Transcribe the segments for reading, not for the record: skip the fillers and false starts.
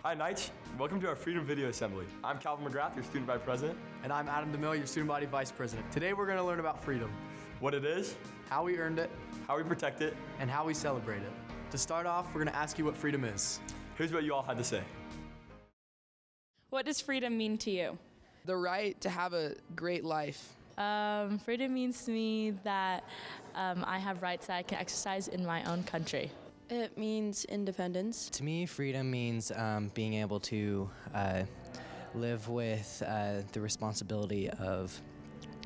Hi Knights, welcome to our Freedom Video Assembly. I'm Calvin McGrath, your Student Body President. And I'm Adam DeMille, your Student Body Vice President. Today we're going to learn about freedom. What it is, How we earned it, how we protect it, and how we celebrate it. To start off, we're going to ask you what freedom is. here's what you all had to say. What does freedom mean to you? The right to have a great life. Freedom means to me that I have rights that I can exercise in my own country. It means independence. To me, freedom means being able to live with the responsibility of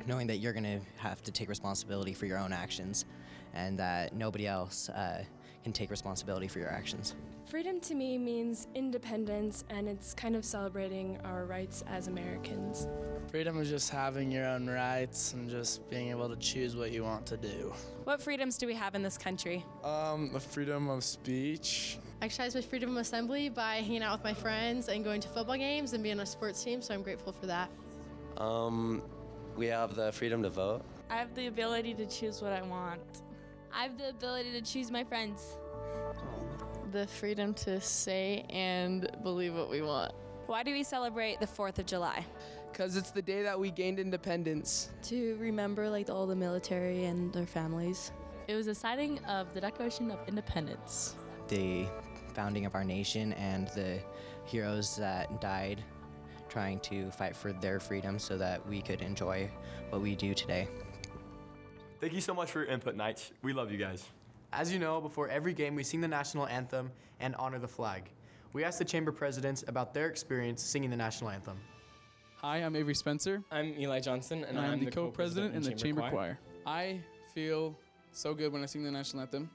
knowing that you're going to have to take responsibility for your own actions and that nobody else can take responsibility for your actions. Freedom to me means independence, and it's kind of celebrating our rights as Americans. Freedom is just having your own rights and just being able to choose what you want to do. What freedoms do we have in this country? The freedom of speech. I exercise my freedom of assembly by hanging out with my friends and going to football games and being on a sports team, so I'm grateful for that. We have the freedom to vote. I have the ability to choose what I want. I have the ability to choose my friends. The freedom to say and believe what we want. Why do we celebrate the 4th of July? Because it's the day that we gained independence. To remember all the military and their families. It was a signing of the Declaration of Independence. The founding of our nation and the heroes that died trying to fight for their freedom so that we could enjoy what we do today. Thank you so much for your input, Knights. We love you guys. As you know, before every game we sing the national anthem and honor the flag. We asked the chamber presidents about their experience singing the national anthem. Hi, I'm Avery Spencer. I'm Eli Johnson, and I'm the co-president in the chamber choir. I feel so good when I sing the national anthem.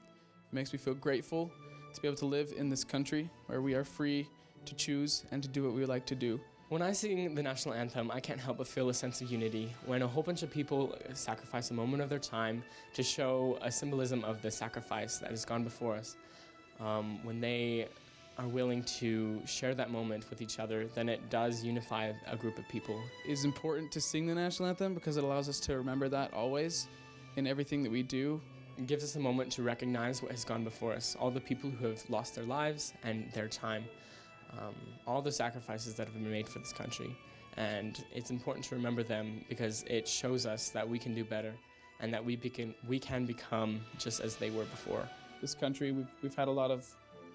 It makes me feel grateful to be able to live in this country where we are free to choose and to do what we would like to do. When I sing the national anthem, I can't help but feel a sense of unity when a whole bunch of people sacrifice a moment of their time to show a symbolism of the sacrifice that has gone before us. When they are willing to share that moment with each other, then it does unify a group of people. It is important to sing the national anthem because it allows us to remember that always in everything that we do. It gives us a moment to recognize what has gone before us, all the people who have lost their lives and their time. All the sacrifices that have been made for this country, and it's important to remember them because it shows us that we can do better and that we can become just as they were before. This country, we've had a lot of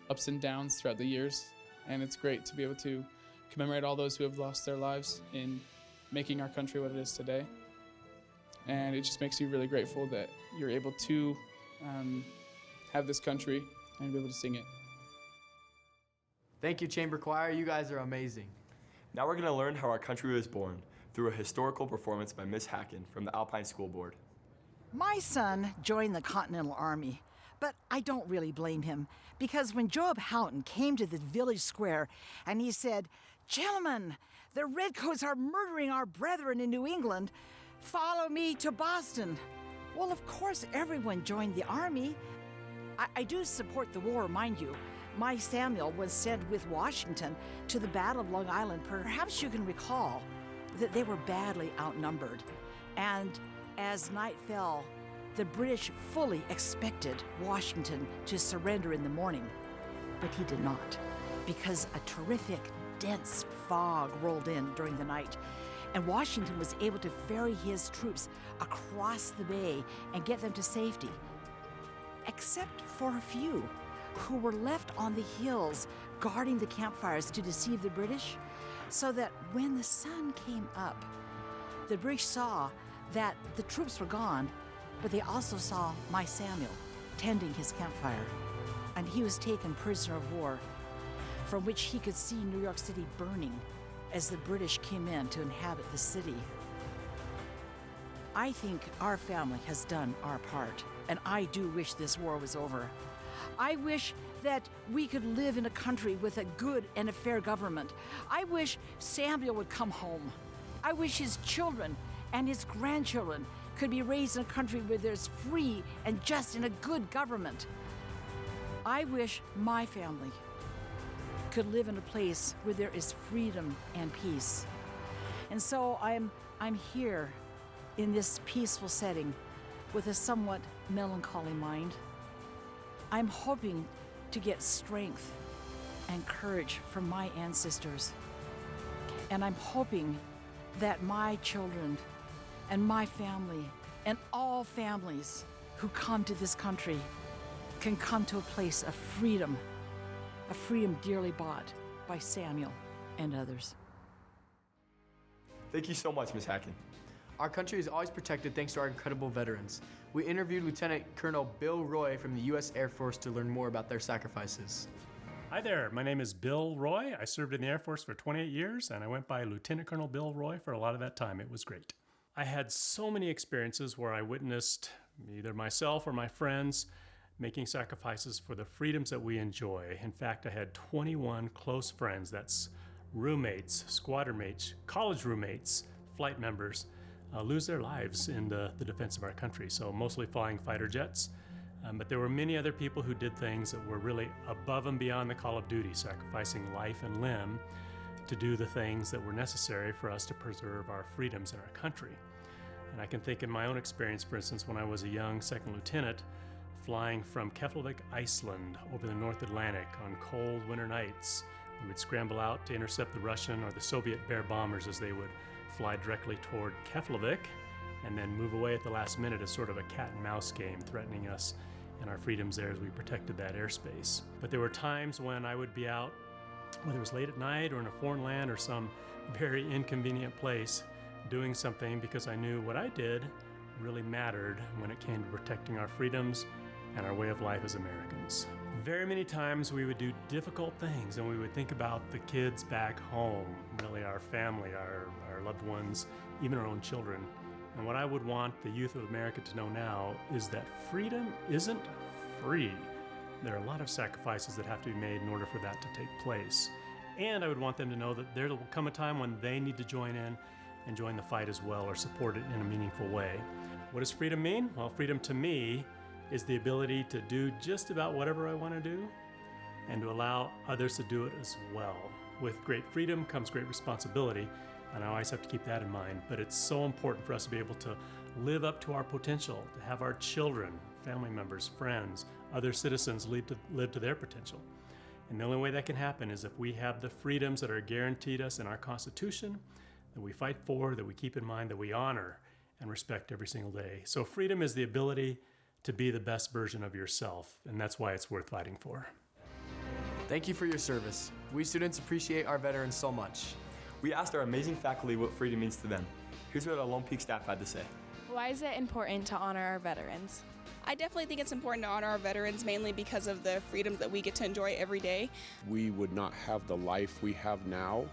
ups and downs throughout the years, and it's great to be able to commemorate all those who have lost their lives in making our country what it is today. And it just makes you really grateful that you're able to have this country and be able to sing it. Thank you, chamber choir. You guys are amazing. Now we're going to learn how our country was born through a historical performance by Miss Hacken from the Alpine School Board. My son joined the Continental Army, but I don't really blame him, because when Joab Houghton came to the village square and he said, "Gentlemen, the Redcoats are murdering our brethren in New England. Follow me to Boston." Well, of course, everyone joined the army. I do support the war, mind you. My Samuel was sent with Washington to the Battle of Long Island. Perhaps you can recall that they were badly outnumbered. And as night fell, the British fully expected Washington to surrender in the morning. But he did not, because a terrific, dense fog rolled in during the night. And Washington was able to ferry his troops across the bay and get them to safety, except for a few who were left on the hills guarding the campfires to deceive the British, so that when the sun came up, the British saw that the troops were gone, but they also saw my Samuel tending his campfire, and he was taken prisoner of war, from which he could see New York City burning as the British came in to inhabit the city. I think our family has done our part, and I do wish this war was over. I wish that we could live in a country with a good and a fair government. I wish Samuel would come home. I wish his children and his grandchildren could be raised in a country where there's free and just and a good government. I wish my family could live in a place where there is freedom and peace. And so I'm here in this peaceful setting with a somewhat melancholy mind. I'm hoping to get strength and courage from my ancestors. And I'm hoping that my children and my family and all families who come to this country can come to a place of freedom, a freedom dearly bought by Samuel and others. Thank you so much, Ms. Hacken. Our country is always protected thanks to our incredible veterans. We interviewed Lieutenant Colonel Bill Roy from the U.S. Air Force to learn more about their sacrifices. Hi there, my name is Bill Roy. I served in the Air Force for 28 years, and I went by Lieutenant Colonel Bill Roy for a lot of that time. It was great. I had so many experiences where I witnessed either myself or my friends making sacrifices for the freedoms that we enjoy. In fact, I had 21 close friends, that's roommates, squadron mates, college roommates, flight members, lose their lives in the defense of our country. So mostly flying fighter jets. But there were many other people who did things that were really above and beyond the call of duty, sacrificing life and limb to do the things that were necessary for us to preserve our freedoms in our country. And I can think in my own experience, for instance, when I was a young second lieutenant, flying from Keflavik, Iceland, over the North Atlantic on cold winter nights. We would scramble out to intercept the Russian or the Soviet Bear bombers as they would fly directly toward Keflavik and then move away at the last minute as sort of a cat and mouse game, threatening us and our freedoms there as we protected that airspace. But there were times when I would be out, whether it was late at night or in a foreign land or some very inconvenient place, doing something because I knew what I did really mattered when it came to protecting our freedoms and our way of life as Americans. Very many times we would do difficult things and we would think about the kids back home, really our family, our loved ones, even our own children. And what I would want the youth of America to know now is that freedom isn't free. There are a lot of sacrifices that have to be made in order for that to take place. And I would want them to know that there will come a time when they need to join in and join the fight as well or support it in a meaningful way. What does freedom mean? Well, freedom to me is the ability to do just about whatever I want to do and to allow others to do it as well. With great freedom comes great responsibility, and I always have to keep that in mind, but it's so important for us to be able to live up to our potential, to have our children, family members, friends, other citizens live to their potential. And the only way that can happen is if we have the freedoms that are guaranteed us in our Constitution, that we fight for, that we keep in mind, that we honor and respect every single day. So freedom is the ability to be the best version of yourself, and that's why it's worth fighting for. Thank you for your service. We students appreciate our veterans so much. We asked our amazing faculty what freedom means to them. Here's what our Lone Peak staff had to say. Why is it important to honor our veterans? I definitely think it's important to honor our veterans, mainly because of the freedoms that we get to enjoy every day. We would not have the life we have now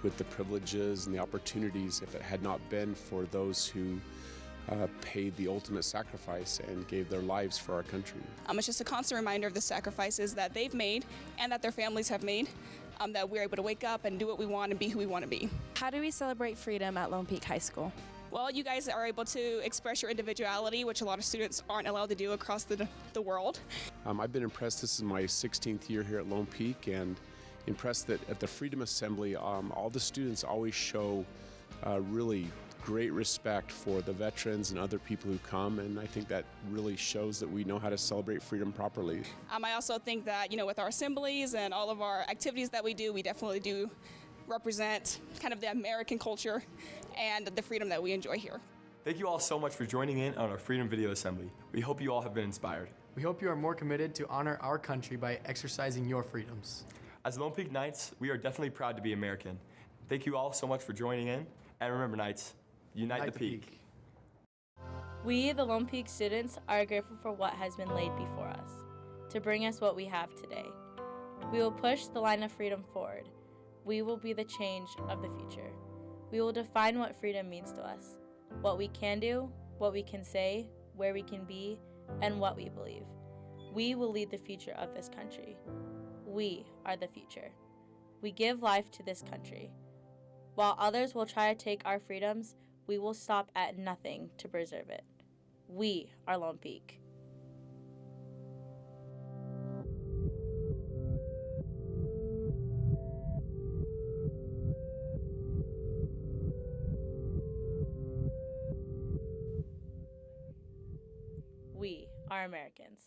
with the privileges and the opportunities if it had not been for those who paid the ultimate sacrifice and gave their lives for our country. It's just a constant reminder of the sacrifices that they've made and that their families have made, that we're able to wake up and do what we want and be who we want to be. How do we celebrate freedom at Lone Peak High School? Well, you guys are able to express your individuality, which a lot of students aren't allowed to do across the world. I've been impressed. This is my 16th year here at Lone Peak, and impressed that at the Freedom Assembly, all the students always show really great respect for the veterans and other people who come, and I think that really shows that we know how to celebrate freedom properly. I also think that, with our assemblies and all of our activities that we do, we definitely do represent kind of the American culture and the freedom that we enjoy here. Thank you all so much for joining in on our Freedom Video Assembly. We hope you all have been inspired. We hope you are more committed to honor our country by exercising your freedoms. As Lone Peak Knights, we are definitely proud to be American. Thank you all so much for joining in, and remember, Knights, unite the peak. We, the Lone Peak students, are grateful for what has been laid before us to bring us what we have today. We will push the line of freedom forward. We will be the change of the future. We will define what freedom means to us, what we can do, what we can say, where we can be, and what we believe. We will lead the future of this country. We are the future. We give life to this country. While others will try to take our freedoms, we will stop at nothing to preserve it. We are Lone Peak. We are Americans.